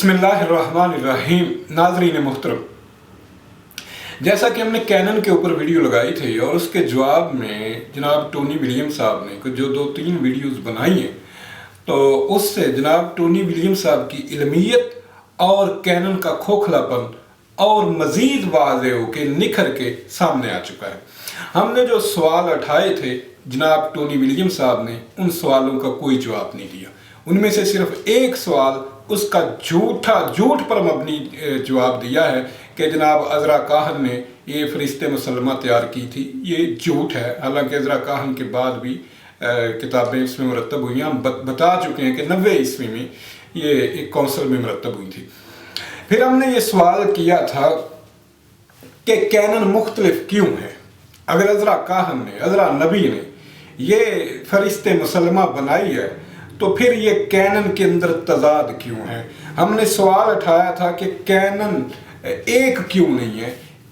बिस्मिल्लाहिर्रहमानिर्रहीम। नाज़रीन मुहतरम, जैसा कि हमने कैनन के ऊपर वीडियो लगाई थी और उसके जवाब में जनाब टोनी विलियम साहब ने कुछ जो 2-3 वीडियोस बनाई हैं, तो उससे जनाब टोनी विलियम साहब की इल्मियत और कैनन का खोखलापन और मज़ीद वाज़े होके निखर के सामने आ चुका है। हमने जो सवाल उठाए थे जनाब टोनी विलियम साहब ने उन सवालों का कोई जवाब नहीं दिया। उनमें से सिर्फ एक सवाल, उसका झूठ पर मबनी जवाब दिया है कि जनाब अज़रा काहन ने ये फरिश्ते मुसल्लमा तैयार की थी। ये झूठ है। हालांकि अज़रा काहन के बाद भी किताबें इसमें मुरतब हुई हैं। हम बता चुके हैं कि 90 ईस्वी में ये एक कौंसल में मुरतब हुई थी। फिर हमने ये सवाल किया था कि कैनन मुख्तलिफ क्यों है। अगर अज़रा काहन ने, अज़रा नबी ने ये फरिश्ते मुसल्लमा बनाई है तो फिर ये कैनन के अंदर तजाद क्यों है। हमने सवाल उठाया था कि कैनन एक क्यों नहीं है,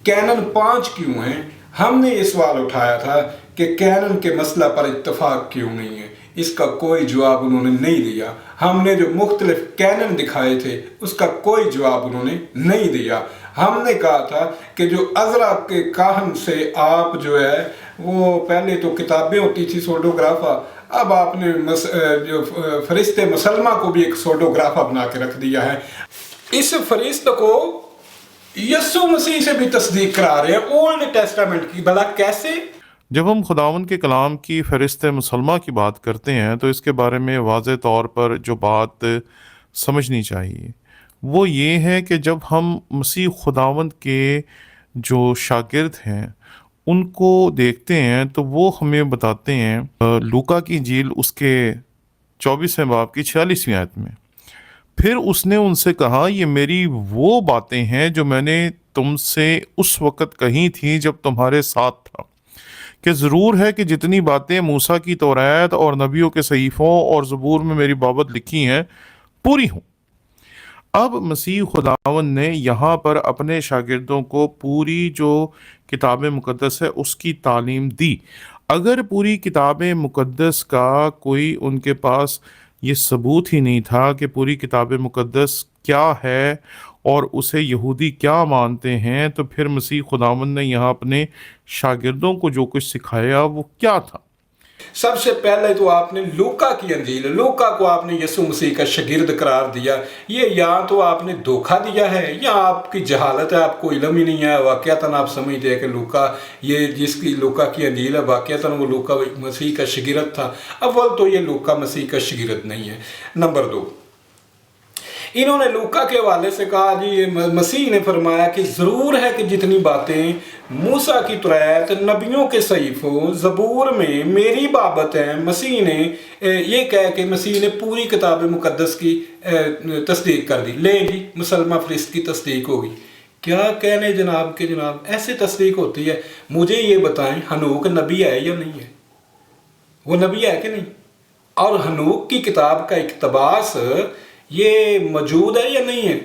कैनन 5 क्यों है। हमने ये सवाल उठाया था कि कैनन के मसला पर इत्तफाक क्यों नहीं है। इसका कोई जवाब उन्होंने नहीं दिया। हमने जो मुख्तलिफ कैनन दिखाए थे उसका कोई जवाब उन्होंने नहीं दिया। हमने कहा था कि जो अज़रा के काहन से आप जो है वो पहले तो किताबें होती थी सोडोग्राफा, अब आपने जो फरिश्ते मुसल्लमा को भी एक सोडोग्राफा बना के रख दिया है। इस फरिश्ते को यीशु मसीह से भी तस्दीक करा रहे हैं, ओल्ड टेस्टामेंट की। भला कैसे? जब हम खुदावंद के कलाम की फरिश्ते मुसल्लमा की बात करते हैं तो इसके बारे में वाज़े तौर पर जो बात समझनी चाहिए वो ये है कि जब हम मसीह खुदावंद के जो शागिर्द हैं उनको देखते हैं तो वो हमें बताते हैं लूका की इंजील उसके 24वें बाब की 46वीं आयत में, फिर उसने उनसे कहा, ये मेरी वो बातें हैं जो मैंने तुमसे उस वक़्त कही थी जब तुम्हारे साथ था, कि ज़रूर है कि जितनी बातें मूसा की तौरात और नबियों के सहीफ़ों और ज़बूर में मेरी बाबत लिखी हैं पूरी हों। अब मसीह खुदावंद ने यहाँ पर अपने शागिर्दों को पूरी जो किताब मुक़द्दस है उसकी तालीम दी। अगर पूरी किताब मुक़द्दस का कोई उनके पास ये सबूत ही नहीं था कि पूरी किताब मुक़द्दस क्या है और उसे यहूदी क्या मानते हैं, तो फिर मसीह खुदावंद ने यहाँ अपने शागिर्दों को जो कुछ सिखाया वो क्या था। सबसे पहले तो आपने लूका की अंजील, लूका को आपने यीशु मसीह का शागिर्द करार दिया। ये या तो आपने धोखा दिया है या आपकी जहालत है, आपको इल्म ही नहीं है। वाक़यातन आप समझते हैं कि लूका, ये जिसकी लूका की अंजील है, वाक़यातन वो लूका मसीह का शागिर्द था। अव्वल तो ये लूका मसीह का शागिर्द नहीं है। नंबर 2, इन्होंने लूका के हवाले से कहा जी मसीह ने फरमाया कि ज़रूर है कि जितनी बातें मूसा की तौरात, नबियों के सहीफ़ों, ज़बूर में मेरी बाबत हैं। मसीह ने ये कह के मसीह ने पूरी किताब मुक़द्दस की तस्दीक कर दी। ले जी मुसल्लमा फरिश्त की तस्दीक होगी। क्या कहने जनाब के जनाब, ऐसे तस्दीक होती है। मुझे ये बताएं, हनूक नबी है या नहीं है? वो नबी है कि नहीं? और हनूक की किताब का इक़्तिबास ये मौजूद है या नहीं है?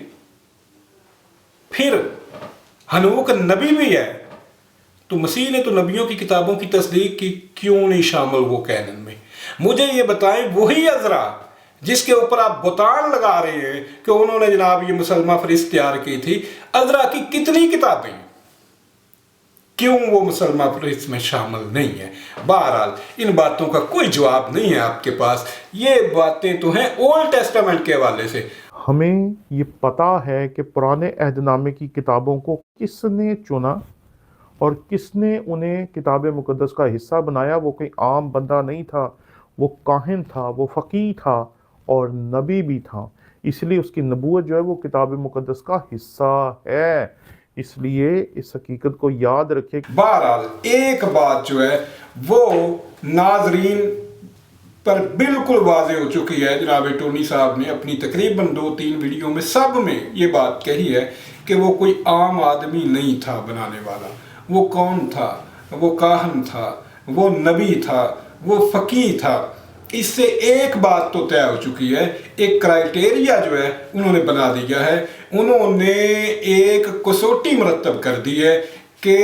फिर हनूक नबी भी है तो मसीह ने तो नबियों की किताबों की तस्दीक की, क्यों नहीं शामिल वो कैनन में? मुझे ये बताएं, वही अज़रा जिसके ऊपर आप बुतान लगा रहे हैं कि उन्होंने जनाब ये मुसल्लमा फरिश्त तैयार की थी, अज़रा की कितनी किताबें, क्यों वो मुसल्लमा फरिश्त में शामिल नहीं है? बहरहाल इन बातों का कोई जवाब नहीं है आपके पास। ये बातें तो हैं ओल्ड टेस्टामेंट के हवाले से। हमें ये पता है कि पुराने अहदनामे की किताबों को किसने चुना और किसने उन्हें किताब मुक़द्दस का हिस्सा बनाया। वो कोई आम बंदा नहीं था, वो काहिन था, वो फ़कीह था और नबी भी था। इसलिए उसकी नबूवत जो है वो किताब मुक़द्दस का हिस्सा है। इसलिए इस हकीकत को याद रखें। बहरहाल एक बात जो है वो नाजरीन पर बिल्कुल वाज़े हो चुकी है। जनाब टोनी साहब ने अपनी तकरीबन 2-3 वीडियो में सब में ये बात कही है कि वो कोई आम आदमी नहीं था बनाने वाला। वो कौन था? वो काहन था, वो नबी था, वो फ़कीह था। इससे एक बात तो तय हो चुकी है, एक क्राइटेरिया जो है उन्होंने बना दिया है। उन्होंने एक कसौटी मुरतब कर दी है कि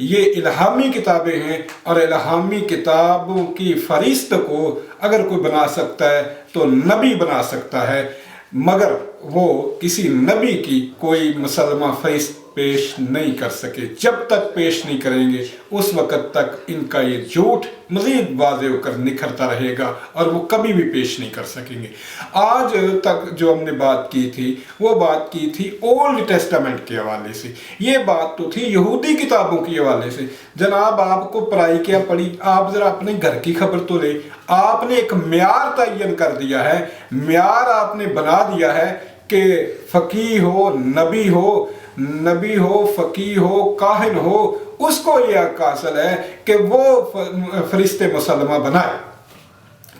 ये इल्हामी किताबें हैं और इल्हामी किताबों की फरिश्त को अगर कोई बना सकता है तो नबी बना सकता है। मगर وہ کسی نبی کی کوئی مسلمہ فہرست پیش نہیں کر سکے. جب تک پیش نہیں کریں گے اس وقت تک ان کا یہ جھوٹ مزید واضح ہو کر نکھرتا رہے گا اور وہ کبھی بھی پیش نہیں کر سکیں گے. آج تک جو ہم نے بات کی تھی وہ بات کی تھی اولڈ ٹیسٹامنٹ کے حوالے سے. یہ بات تو تھی یہودی کتابوں کے حوالے سے. جناب آپ کو پڑھائی کیا پڑھی؟ آپ ذرا اپنے گھر کی خبر تو لیں. آپ نے ایک معیار تعین کر دیا ہے، معیار آپ نے بنا دیا ہے کہ فقیہ ہو، نبی ہو، فقیہ ہو، کاہن ہو، اس کو یہ حق حاصل ہے کہ وہ فرشتے مسلمہ بنائے.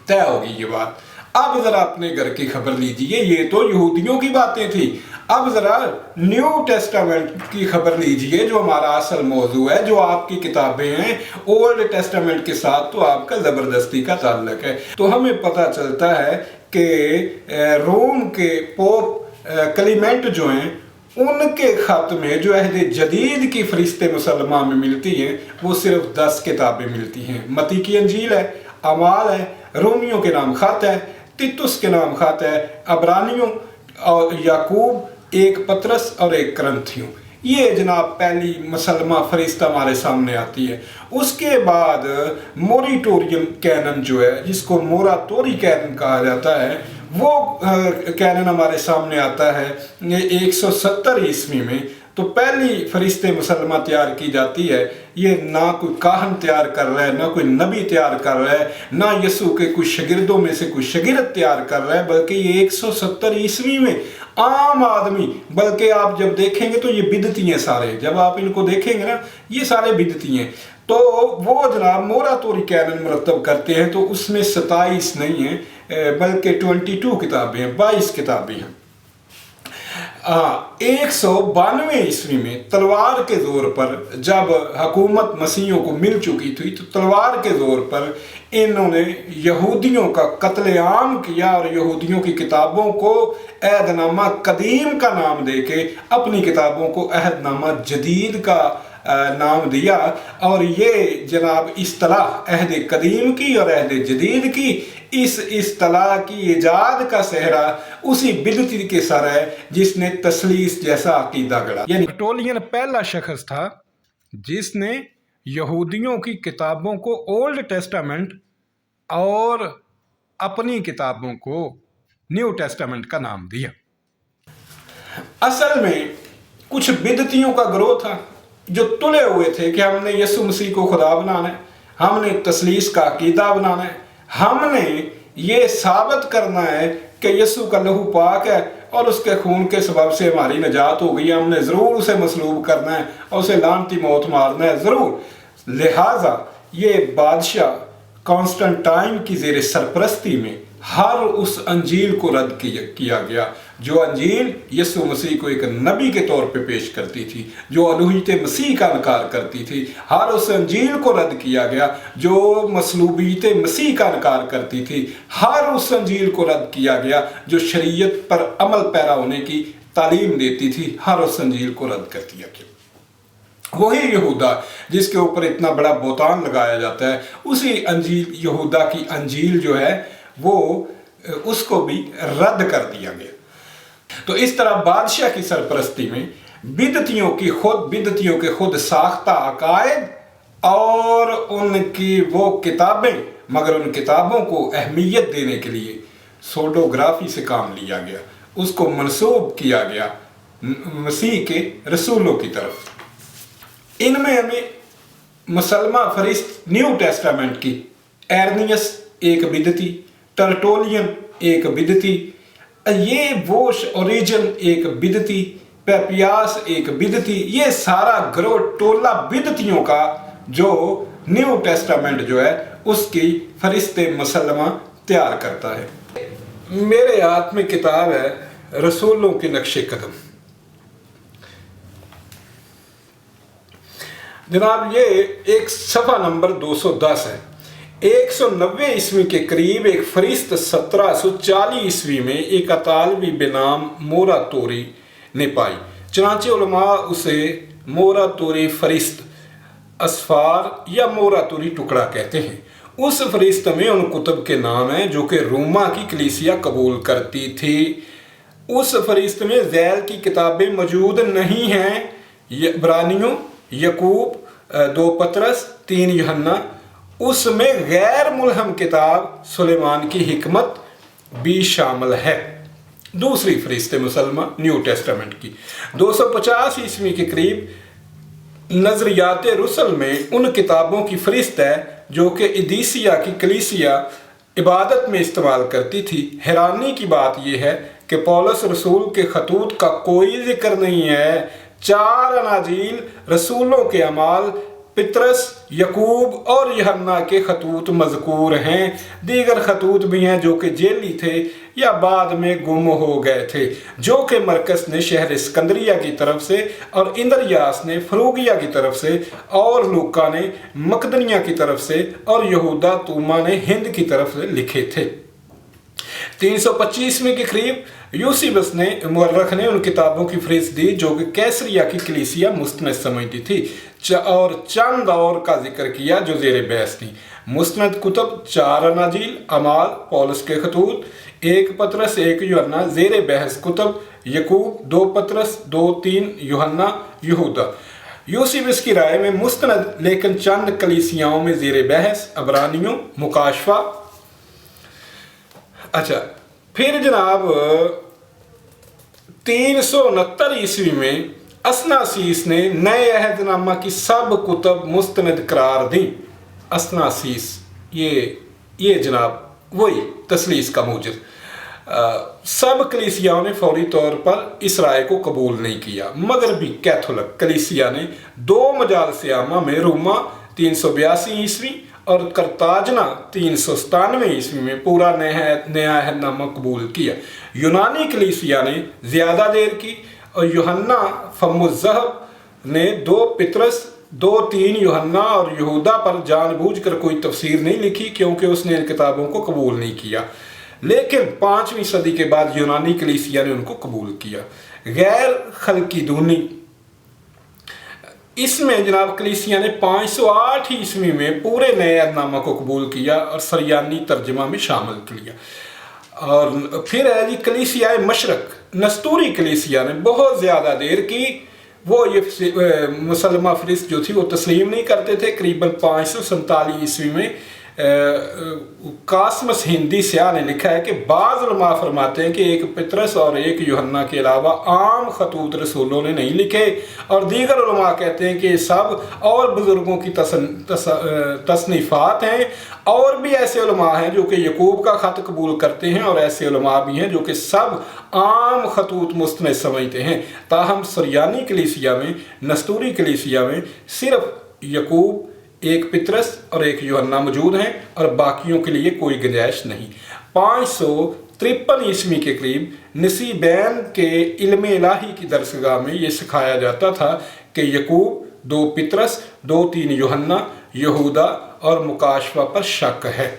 طے ہوگی یہ بات. اب ذرا اپنے گھر کی خبر لیجئے. یہ تو یہودیوں کی باتیں تھی. اب ذرا نیو ٹیسٹامنٹ کی خبر لیجئے جو ہمارا اصل موضوع ہے، جو آپ کی کتابیں ہیں. اولڈ ٹیسٹامنٹ کے ساتھ تو آپ کا زبردستی کا تعلق ہے. تو ہمیں پتہ چلتا ہے کہ روم کے پوپ کلیمنٹ جو ہیں ان کے خط میں جو عہد جدید کی فرشتے مسلمہ میں ملتی ہیں وہ صرف 10 کتابیں ملتی ہیں. متی کی انجیل ہے، اعمال ہے، رومیوں کے نام خط ہے، تیتس کے نام خط ہے، عبرانیوں اور یعقوب، ایک پطرس اور ایک کرنتھیوں. یہ جناب پہلی مسلمہ فہرست ہمارے سامنے آتی ہے. اس کے بعد موریٹوریم کینن جو ہے، جس کو موراتوری کینن کہا جاتا ہے، وہ کینن ہمارے سامنے آتا ہے 170 عیسوی میں. تو پہلی فرشت مسلمہ تیار کی جاتی ہے. یہ نہ کوئی کاہن تیار کر رہا ہے، نہ کوئی نبی تیار کر رہا ہے، نہ یسوع کے کچھ شاگردوں میں سے کوئی شاگرد تیار کر رہا ہے، بلکہ یہ 170 عیسوی میں عام آدمی. بلکہ آپ جب دیکھیں گے تو یہ بدعتی ہیں سارے. جب آپ ان کو دیکھیں گے نا یہ سارے بدعتی ہیں. تو وہ جناب موراتوری کینن مرتب کرتے ہیں. تو اس میں 27 نہیں ہیں بلکہ 22 کتابیں ہیں، 22 کتابیں ہیں. 192 عیسوی میں تلوار کے زور پر جب حکومت مسیحیوں کو مل چکی تھی تو تلوار کے زور پر انہوں نے یہودیوں کا قتل عام کیا اور یہودیوں کی کتابوں کو عہد نامہ قدیم کا نام دے کے اپنی کتابوں کو عہد نامہ جدید کا نام دیا. اور یہ جناب اصطلاح عہد قدیم کی اور عہد جدید کی، اس اصطلاح کی ایجاد کا صحرا اسی بدعتی کے سر ہے جس نے تثلیث جیسا عقیدہ گڑھا. یعنی ٹرٹولین پہلا شخص تھا جس نے یہودیوں کی کتابوں کو اولڈ ٹیسٹامنٹ اور اپنی کتابوں کو نیو ٹیسٹامنٹ کا نام دیا. اصل میں کچھ بدعتیوں کا گروہ تھا جو تلے ہوئے تھے کہ ہم نے یسوع مسیح کو خدا بنانا ہے، ہم نے تثلیث کا عقیدہ بنانا ہے، ہم نے یہ ثابت کرنا ہے کہ یسوع کا لہو پاک ہے اور اس کے خون کے سبب سے ہماری نجات ہو گئی ہے. ہم نے ضرور اسے مصلوب کرنا ہے اور اسے لعنتی موت مارنا ہے ضرور. لہٰذا یہ بادشاہ کانسٹنٹائن کی زیر سرپرستی میں ہر اس انجیل کو رد کیا گیا جو انجیل یسوع مسیح کو ایک نبی کے طور پہ پیش کرتی تھی، جو الوہیت مسیح کا انکار کرتی تھی. ہر اس انجیل کو رد کیا گیا جو مصلوبیت مسیح کا انکار کرتی تھی. ہر اس انجیل کو رد کیا گیا جو شریعت پر عمل پیرا ہونے کی تعلیم دیتی تھی. ہر اس انجیل کو رد کر دیا گیا. وہی یہودا جس کے اوپر اتنا بڑا بہتان لگایا جاتا ہے، اسی انجیل یہودا کی انجیل جو ہے وہ اس کو بھی رد کر دیا گیا. تو اس طرح بادشاہ کی سرپرستی میں بدعتیوں کے خود ساختہ عقائد اور ان کی وہ کتابیں، مگر ان کتابوں کو اہمیت دینے کے لیے سوڈوگرافی سے کام لیا گیا، اس کو منسوب کیا گیا مسیح کے رسولوں کی طرف. ان میں ہمیں مسلمہ فہرست نیو ٹیسٹامنٹ کی ایرنیس ایک بدعتی، ٹرٹولین ایک بدعتی، یہ ووش اوریجن ایک بدعتی، پیپیاس ایک بدعتی، یہ سارا گروہ ٹولہ بدعتیوں کا جو نیو ٹیسٹامنٹ جو ہے اس کی فہرست مسلمہ تیار کرتا ہے. میرے ہاتھ میں کتاب ہے رسولوں کے نقش قدم. جناب یہ ایک صفحہ نمبر 210 ہے. 190 عیسوی کے قریب ایک فہرست 1740 عیسوی میں ایک اطالوی بنام موراتوری نے پائی. چنانچہ علماء اسے موراتوری فہرست اسفار یا موراتوری ٹکڑا کہتے ہیں. اس فہرست میں ان کتب کے نام ہیں جو کہ روما کی کلیسیا قبول کرتی تھی. उस फरिश्त में ज़ैल की किताबें मौजूद नहीं हैं। इब्रानियों, यकूब, 2 पतरस, 3 यूहन्ना। उसमें गैर मुलहम किताब सुलेमान की हिकमत भी शामिल है। दूसरी फरिश्त मुसलमा न्यू टेस्टामेंट की 250 ईस्वी के करीब नजरियात रुसल में उन किताबों की फरिस्त है जो कि इदीसिया की कलीसिया इबादत में इस्तेमाल करती थी। हैरानी की बात यह है कि पौलुस रसूल के खतूत का कोई जिक्र नहीं है। 4 अनाजील रसूलों के अमाल, पतरस, यकूब और यूहन्ना के खतूत मज़कूर हैं। दीगर खतूत भी हैं जो कि जेली थे या बाद में गुम हो गए थे, जो कि मरकस ने शहर सिकंदरिया की तरफ से और इंद्रियास ने फ्रूगिया की तरफ से और लूका ने मकदनिया की तरफ से और यहूदा तूमा ने हिंद की तरफ से लिखे थे। 325 के करीब यूसीबस ने मुअर्रख ने उन किताबों की फहरिस्त दी जो कि कैसरिया की कलीसिया मुस्तनद समझती थी और चंद और का जिक्र किया जो ज़ेर बहस थी। मुस्तनद कुतब 4 अनाजील, अमाल, पौलुस के खतूत, 1 पतरस, 1 यूहन्ना। ज़ेर बहस कुतब यकूब, 2 पतरस, 2-3 यूहन्ना, यहूदा। यूसीबस की राय में मुस्तनद लेकिन चंद कलीसियाओं में ज़ेर बहस, अबरानियों, मुकाशफा। अच्छा, फिर जनाब 369 ईस्वी में असनासीस ने नए अहदनामा की सब कुतब मुस्तनद करार दी। असनासीस ये जनाब वही तसलीस का मूजिब। सब कलीसियाओं ने फौरी तौर पर इस राय को कबूल नहीं किया, मगर भी कैथोलिक कलीसिया ने 2 मजाल सियामा में रूमा 382 ईस्वी और करताजना 397 ईस्वी में पूरा नया अहदनामा कबूल किया। यूनानी कलीसिया ने ज़्यादा देर की और यूहन्ना फमुज़्ज़हब ने 2 पतरस, 2-3 यूहन्ना और यहूदा पर जानबूझकर कोई तफसीर नहीं लिखी क्योंकि उसने इन किताबों को कबूल नहीं किया। लेकिन 5वीं सदी के बाद यूनानी कलीसिया ने उनको कबूल किया। गैर खल्की दूनी, इसमें जनाब कलीसिया ने 508 ईस्वी में पूरे नए अहदनामा को कबूल किया और सरयानी तर्जमा में शामिल किया। और फिर है जी कलीसिया मशरक, नस्तूरी कलीसिया ने बहुत ज़्यादा देर की। वो ये मुसलमा फरिस्त जो थी वो तस्लीम नहीं करते थे। करीबन 547 ईस्वी में कासमस हिंदी स्याह ने लिखा है कि बाज़ उलमा फरमाते हैं कि 1 पतरस और 1 यूहन्ना के अलावा आम खतूत रसूलों ने नहीं लिखे, और दीगर उलमा कहते हैं कि सब और बुज़ुर्गों की तसनीफ़ात हैं। और भी ऐसे उलमा हैं जो कि यकूब का ख़त कबूल करते हैं और ऐसे उलमा भी हैं जो कि सब आम खतूत मुस्तनद समझते हैं। ताहम सरयानी कलीसिया में, नस्तूरी कलीसिया में सिर्फ यकूब, 1 पतरस और 1 यूहन्ना मौजूद हैं और बाकियों के लिए कोई गुंजाइश नहीं। 553 ईस्वी के करीब नसीबैन के इल्म इलाही की दरसगाह में ये सिखाया जाता था कि यकूब, 2 पतरस, 2-3 यूहन्ना, यहूदा और मुकाशफा पर शक है।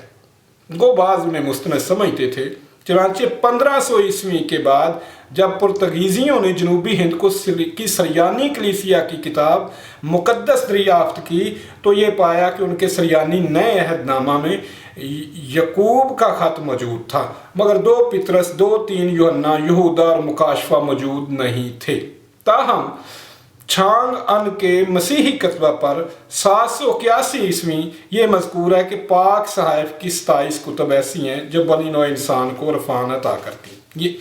गो बाज़ उन्हें मुस्तनद समझते थे। चुनांचे 1500 ईस्वी के बाद जब पुर्तगीजियों ने जनूबी हिंद को की सरयानी कलीसिया की किताब मुकद्दस दरियाफ्त की तो ये पाया कि उनके सरयानी नए अहदनामा में यकूब का ख़त मौजूद था, मगर 2 पतरस, 2-3 यूहन्ना, यहूदा और मुकाशफा मौजूद नहीं थे। ताहम छांग अन के मसीही कतबा पर 781 ईस्वी ये मज़कूर है कि पाक सहाइफ की 27 कुतब ऐसी हैं जो बनी नौ इंसान को रफ़ान अता करती।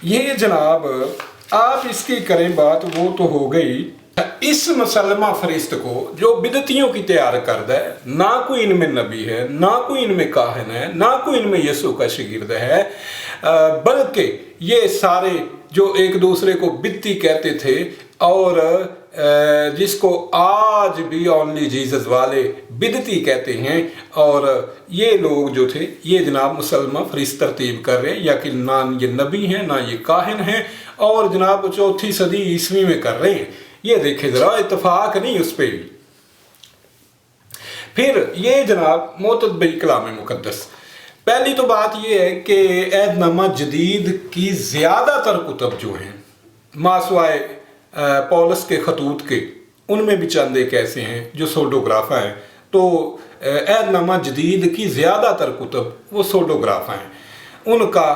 ये जनाब आप इसकी करें बात वो तो हो गई। इस मुसलमा फरिश्त को जो बिदतियों की तैयार करता है, ना कोई इनमें नबी है, ना कोई इनमें काहिन है, ना कोई इनमें यसू का शागिर्द है, बल्कि ये सारे जो एक दूसरे को बिदती कहते थे और जिसको आज भी ओनली जीसस वाले बिदती कहते हैं, और ये लोग जो थे ये जनाब मुसलमान फरिश्त तरतीब कर रहे हैं, या कि ना ये नबी हैं ना ये काहिन हैं, और जनाब 4वीं सदी ईस्वी में कर रहे हैं। ये देखे ज़रा, इत्तफाक नहीं उस पर भी। फिर ये जनाब मोतदबी कलाम मुकद्दस। पहली तो बात ये है कि अहदनामा जदीद की ज़्यादातर कुतब जो हैं मासवाए पौलुस के खतूत के, उनमें भी चंद एक ऐसे हैं जो सोडोग्राफा हैं। तो अहदनामा जदीद की ज़्यादातर कुतब वो सोडोग्राफा हैं। उनका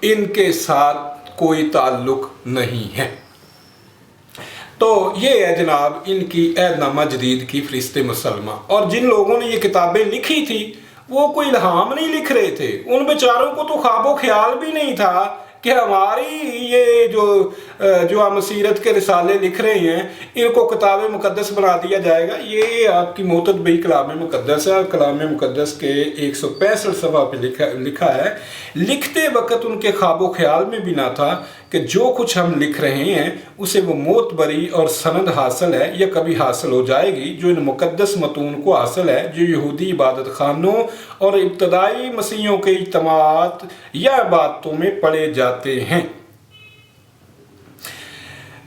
इनके साथ कोई ताल्लुक नहीं है। तो ये है जनाब इनकी ऐहदनामा जदीद की फरिश्ते मुसलमा। और जिन लोगों ने ये किताबें लिखी थी वो कोई इल्हाम नहीं लिख रहे थे, उन बेचारों को तो ख्वाबो ख्याल भी नहीं था कि हमारी ये जो हम सीरत के रिसाले लिख रहे हैं इनको किताब मुकद्दस बना दिया जाएगा। ये आपकी मोतदबी कलाम मुकद्दस है, कलाम मुकद्दस के 165 सफ़ा पे लिखा है। लिखते वक्त उनके ख्वाबो ख्याल में भी ना था कि जो कुछ हम लिख रहे हैं उसे वो मोतबरी और सनद हासिल है या कभी हासिल हो जाएगी, जो इन मुकद्दस मतून को हासिल है, जो यहूदी इबादत खानों और इब्तदाई मसीहों के इज्तिमात या इबादतों में पढ़े जाते हैं।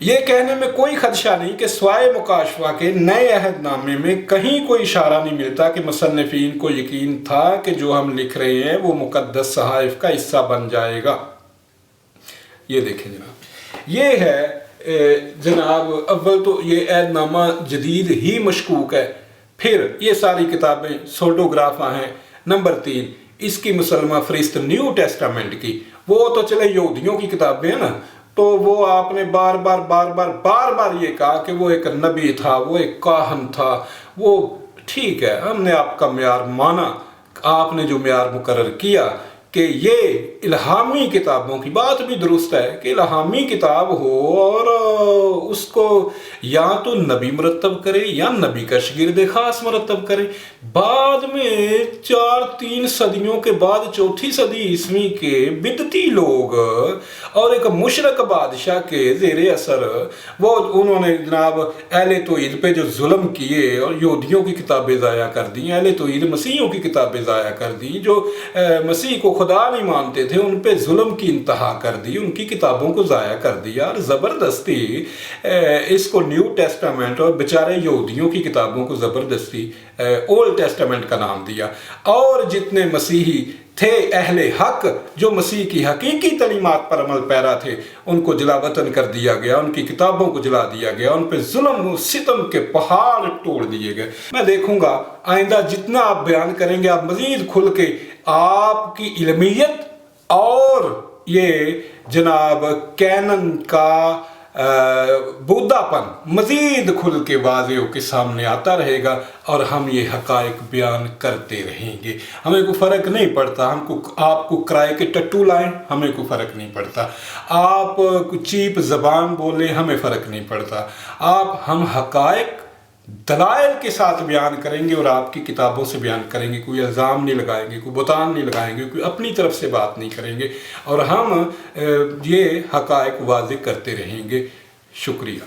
ये कहने में कोई खदशा नहीं कि स्वाए मुकाशवा के नए अहदनामे में कहीं कोई इशारा नहीं मिलता कि मुसन्निफीन को यकीन था कि जो हम लिख रहे हैं वो मुकद्दस सहाइफ का हिस्सा बन जाएगा। ये देखें जनाब, ये है जनाब, अव्वल तो ये ऐहदनामा जदीद ही मशकूक है, फिर ये सारी किताबें सोटोग्राफा हैं। नंबर 3 इसकी मुसलमा फरिश्त न्यू टेस्टामेंट की, वो तो चले यहूदियों की किताबें हैं ना, तो वो आपने बार बार ये कहा कि वो एक नबी था, वो एक काहन था, वो ठीक है, हमने आपका म्यार माना, आपने जो म्यार मुकर्रर किया कि ये इल्हामी किताबों की बात भी दुरुस्त है कि इल्हामी किताब हो और उसको या तो नबी मुरतब करे या नबी का शागिर्द खास मुरतब करे। बाद में 4-3 सदियों के बाद 4ठी सदी ईस्वी के बिदती लोग और एक मुशरक बादशाह के ज़ेरे असर वो उन्होंने जनाब अहले तौहीद पे जो जुल्म किए और यहूदियों की किताबें ज़ाया कर दी, अहले तौहीद मसीहों की किताबें ज़ाया कर दी, जो मसीह को खुदा नहीं मानते थे उन पे जुल्म की इंतहा कर दी, उनकी किताबों को ज़ाया कर दिया और ज़बरदस्ती इसको न्यू टेस्टामेंट और बेचारे यहूदियों की किताबों को ज़बरदस्ती ओल्ड टेस्टामेंट का नाम दिया। और जितने मसीही थे अहले हक जो मसीह की हकीकी तलीमात पर अमल पैरा थे उनको जलावतन कर दिया गया, उनकी किताबों को जला दिया गया, उन पर जुल्म सितम के पहाड़ तोड़ दिए गए। मैं देखूंगा आइंदा जितना आप बयान करेंगे आप मजीद खुल के आपकी इल्मियत और ये जनाब कैनन का बुद्धापन मजीद खुल के वाज़े के सामने आता रहेगा और हम ये हकायक बयान करते रहेंगे। हमें कोई फ़र्क नहीं पड़ता, हमको आपको किराए के टट्टू लाएं, हमें कोई फ़र्क नहीं पड़ता, आप चीप ज़बान बोलें, हमें फ़र्क नहीं पड़ता। हम हकायक दलाइल के साथ बयान करेंगे और आपकी किताबों से बयान करेंगे, कोई इल्ज़ाम नहीं लगाएंगे, कोई बुतान नहीं लगाएंगे, कोई अपनी तरफ से बात नहीं करेंगे और हम ये हकायक वाज़े करते रहेंगे। शुक्रिया।